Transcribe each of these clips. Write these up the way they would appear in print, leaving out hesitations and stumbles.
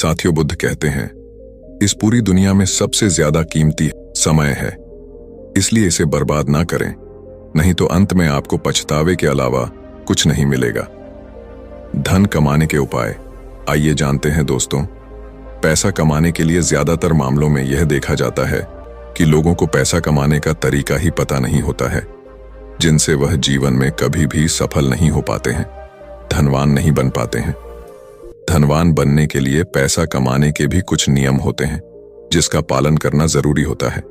साथियों, बुद्ध कहते हैं, इस पूरी दुनिया में सबसे ज्यादा कीमती समय है, इसलिए इसे बर्बाद ना करें, नहीं तो अंत में आपको पछतावे के अलावा कुछ नहीं मिलेगा। धन कमाने के उपाय आइए जानते हैं दोस्तों। पैसा कमाने के लिए ज्यादातर मामलों में यह देखा जाता है कि लोगों को पैसा कमाने का तरीका ही पता नहीं होता है, जिनसे वह जीवन में कभी भी सफल नहीं हो पाते हैं, धनवान नहीं बन पाते हैं। धनवान बनने के लिए पैसा कमाने के भी कुछ नियम होते हैं, जिसका पालन करना जरूरी होता है।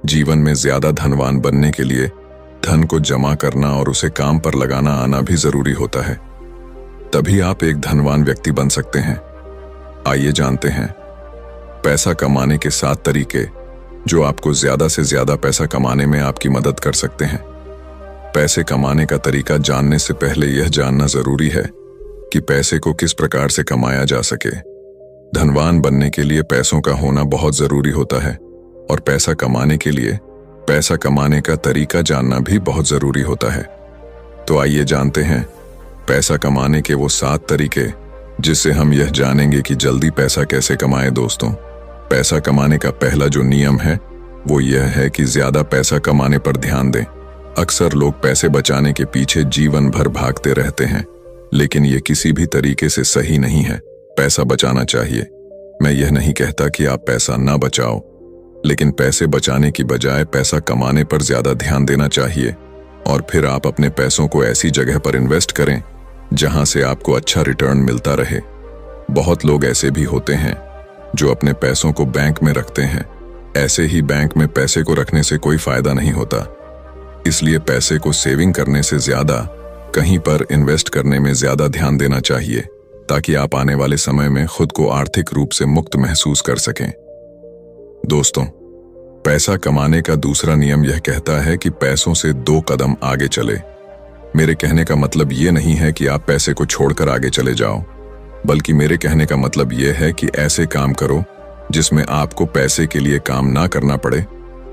जीवन में ज्यादा धनवान बनने के लिए धन को जमा करना और उसे काम पर लगाना आना भी जरूरी होता है, तभी आप एक धनवान व्यक्ति बन सकते हैं। आइए जानते हैं पैसा कमाने के 7 तरीके जो आपको ज्यादा से ज्यादा पैसा कमाने में आपकी मदद कर सकते हैं। पैसे कमाने का तरीका जानने से पहले यह जानना जरूरी है कि पैसे को किस प्रकार से कमाया जा सके। धनवान बनने के लिए पैसों का होना बहुत जरूरी होता है और पैसा कमाने के लिए पैसा कमाने का तरीका जानना भी बहुत जरूरी होता है। तो आइए जानते हैं पैसा कमाने के वो 7 तरीके, जिससे हम यह जानेंगे कि जल्दी पैसा कैसे कमाएं। दोस्तों, पैसा कमाने का पहला जो नियम है वो यह है कि ज्यादा पैसा कमाने पर ध्यान दें। अक्सर लोग पैसे बचाने के पीछे जीवन भर भागते रहते हैं, लेकिन ये किसी भी तरीके से सही नहीं है। पैसा बचाना चाहिए। मैं यह नहीं कहता कि आप पैसा ना बचाओ, लेकिन पैसे बचाने की बजाय पैसा कमाने पर ज्यादा ध्यान देना चाहिए और फिर आप अपने पैसों को ऐसी जगह पर इन्वेस्ट करें जहां से आपको अच्छा रिटर्न मिलता रहे। बहुत लोग ऐसे भी होते हैं जो अपने पैसों को बैंक में रखते हैं। ऐसे ही बैंक में पैसे को रखने से कोई फायदा नहीं होता, इसलिए पैसे को सेविंग करने से ज्यादा कहीं पर इन्वेस्ट करने में ज्यादा ध्यान देना चाहिए, ताकि आप आने वाले समय में खुद को आर्थिक रूप से मुक्त महसूस कर सकें। दोस्तों, पैसा कमाने का दूसरा नियम यह कहता है कि पैसों से 2 कदम आगे चले। मेरे कहने का मतलब ये नहीं है कि आप पैसे को छोड़कर आगे चले जाओ, बल्कि मेरे कहने का मतलब यह है कि ऐसे काम करो जिसमें आपको पैसे के लिए काम ना करना पड़े,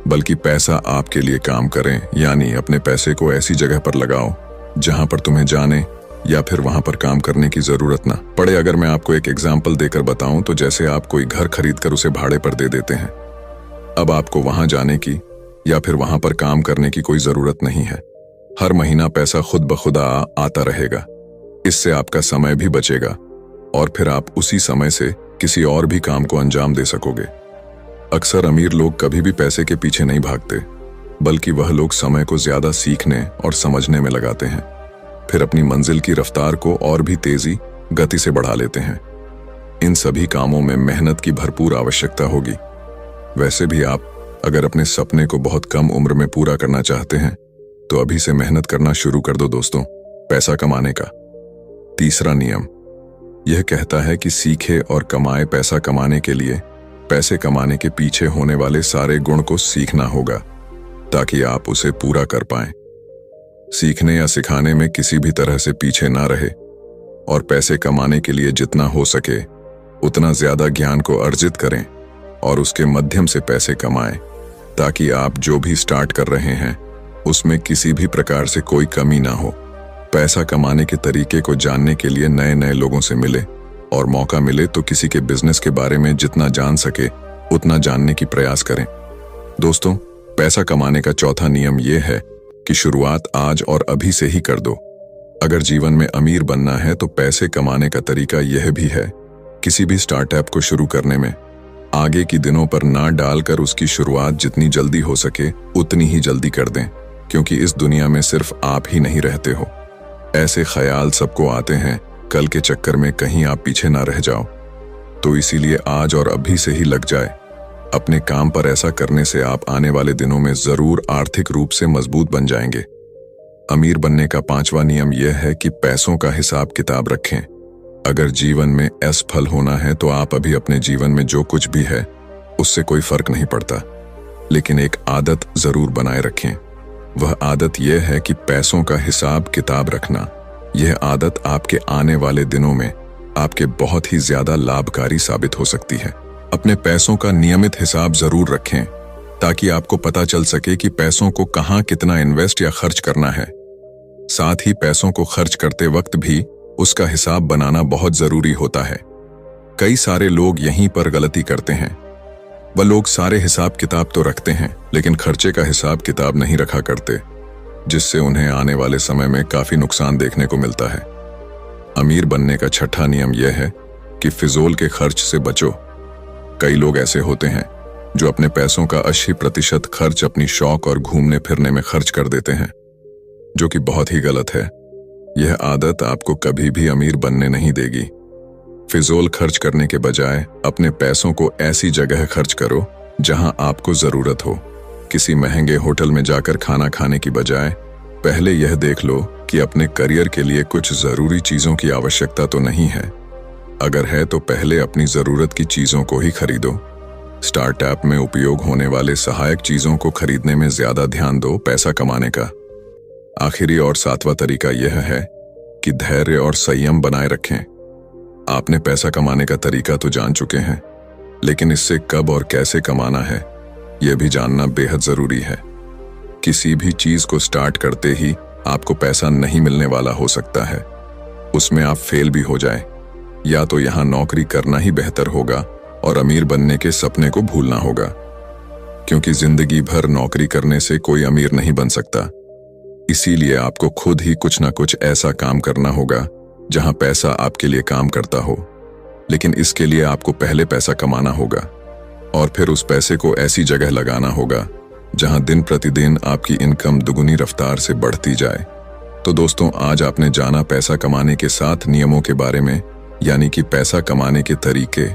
बल्कि पैसा आपके लिए काम करें। यानी अपने पैसे को ऐसी जगह पर लगाओ जहां पर तुम्हें जाने या फिर वहां पर काम करने की जरूरत ना पड़े। अगर मैं आपको एक एग्जाम्पल देकर बताऊं तो जैसे आप कोई घर खरीदकर उसे भाड़े पर दे देते हैं। अब आपको वहां जाने की या फिर वहां पर काम करने की कोई जरूरत नहीं है। हर महीना पैसा खुद ब खुदा आता रहेगा। इससे आपका समय भी बचेगा और फिर आप उसी समय से किसी और भी काम को अंजाम दे सकोगे। अक्सर अमीर लोग कभी भी पैसे के पीछे नहीं भागते, बल्कि वह लोग समय को ज्यादा सीखने और समझने में लगाते हैं, फिर अपनी मंजिल की रफ्तार को और भी तेजी गति से बढ़ा लेते हैं। इन सभी कामों में मेहनत की भरपूर आवश्यकता होगी। वैसे भी आप अगर अपने सपने को बहुत कम उम्र में पूरा करना चाहते हैं तो अभी से मेहनत करना शुरू कर दो। दोस्तों, पैसा कमाने का तीसरा नियम यह कहता है कि सीखे और कमाए। पैसा कमाने के लिए पैसे कमाने के पीछे होने वाले सारे गुण को सीखना होगा, ताकि आप उसे पूरा कर पाएं। सीखने या सिखाने में किसी भी तरह से पीछे ना रहे और पैसे कमाने के लिए जितना हो सके उतना ज्यादा ज्ञान को अर्जित करें और उसके माध्यम से पैसे कमाएं, ताकि आप जो भी स्टार्ट कर रहे हैं उसमें किसी भी प्रकार से कोई कमी ना हो। पैसा कमाने के तरीके को जानने के लिए नए नए लोगों से मिले और मौका मिले तो किसी के बिजनेस के बारे में जितना जान सके उतना जानने की प्रयास करें। दोस्तों, पैसा कमाने का चौथा नियम यह है कि शुरुआत आज और अभी से ही कर दो। अगर जीवन में अमीर बनना है तो पैसे कमाने का तरीका यह भी है, किसी भी स्टार्टअप को शुरू करने में आगे की दिनों पर ना डालकर उसकी शुरुआत जितनी जल्दी हो सके उतनी ही जल्दी कर दें, क्योंकि इस दुनिया में सिर्फ आप ही नहीं रहते हो। ऐसे ख्याल सबको आते हैं, कल के चक्कर में कहीं आप पीछे ना रह जाओ। तो इसीलिए आज और अभी से ही लग जाए अपने काम पर। ऐसा करने से आप आने वाले दिनों में जरूर आर्थिक रूप से मजबूत बन जाएंगे। अमीर बनने का 5वां नियम यह है कि पैसों का हिसाब किताब रखें। अगर जीवन में असफल होना है तो आप अभी अपने जीवन में जो कुछ भी है उससे कोई फर्क नहीं पड़ता, लेकिन एक आदत जरूर बनाए रखें। वह आदत यह है कि पैसों का हिसाब किताब रखना। यह आदत आपके आने वाले दिनों में आपके बहुत ही ज्यादा लाभकारी साबित हो सकती है। अपने पैसों का नियमित हिसाब जरूर रखें, ताकि आपको पता चल सके कि पैसों को कहां कितना इन्वेस्ट या खर्च करना है। साथ ही पैसों को खर्च करते वक्त भी उसका हिसाब बनाना बहुत जरूरी होता है। कई सारे लोग यहीं पर गलती करते हैं। वह लोग सारे हिसाब किताब तो रखते हैं, लेकिन खर्चे का हिसाब किताब नहीं रखा करते, जिससे उन्हें आने वाले समय में काफी नुकसान देखने को मिलता है। अमीर बनने का छठा नियम यह है कि फिजूल के खर्च से बचो। कई लोग ऐसे होते हैं जो अपने पैसों का 80% खर्च अपनी शौक और घूमने फिरने में खर्च कर देते हैं, जो कि बहुत ही गलत है। यह आदत आपको कभी भी अमीर बनने नहीं देगी। फिजूल खर्च करने के बजाय अपने पैसों को ऐसी जगह खर्च करो जहां आपको जरूरत हो। किसी महंगे होटल में जाकर खाना खाने की बजाय पहले यह देख लो कि अपने करियर के लिए कुछ जरूरी चीजों की आवश्यकता तो नहीं है। अगर है तो पहले अपनी जरूरत की चीजों को ही खरीदो। स्टार्टअप में उपयोग होने वाले सहायक चीजों को खरीदने में ज्यादा ध्यान दो पैसा कमाने का। आखिरी और सातवां तरीका यह है कि धैर्य और संयम बनाए रखें। आपने पैसा कमाने का तरीका तो जान चुके हैं, लेकिन इससे कब और कैसे कमाना है यह भी जानना बेहद जरूरी है। किसी भी चीज को स्टार्ट करते ही आपको पैसा नहीं मिलने वाला हो सकता है। उसमें आप फेल भी हो जाए, या तो यहां नौकरी करना ही बेहतर होगा और अमीर बनने के सपने को भूलना होगा, क्योंकि जिंदगी भर नौकरी करने से कोई अमीर नहीं बन सकता। इसीलिए आपको खुद ही कुछ ना कुछ ऐसा काम करना होगा जहां पैसा आपके लिए काम करता हो। लेकिन इसके लिए आपको पहले पैसा कमाना होगा और फिर उस पैसे को ऐसी जगह लगाना होगा जहां दिन प्रतिदिन आपकी इनकम दुगुनी रफ्तार से बढ़ती जाए। तो दोस्तों, आज आपने जाना पैसा कमाने के 7 नियमों के बारे में, यानी कि पैसा कमाने के तरीके,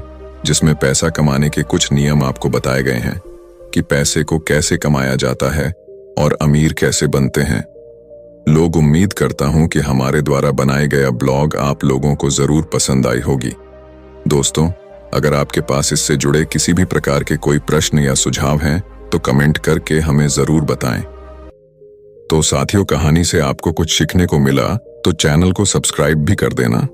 जिसमें पैसा कमाने के कुछ नियम आपको बताए गए हैं कि पैसे को कैसे कमाया जाता है और अमीर कैसे बनते हैं। लोग उम्मीद करता हूं कि हमारे द्वारा बनाया गया ब्लॉग आप लोगों को जरूर पसंद आई होगी। दोस्तों, अगर आपके पास इससे जुड़े किसी भी प्रकार के कोई प्रश्न या सुझाव हैं तो कमेंट करके हमें जरूर बताएं। तो साथियों, कहानी से आपको कुछ सीखने को मिला तो चैनल को सब्सक्राइब भी कर देना।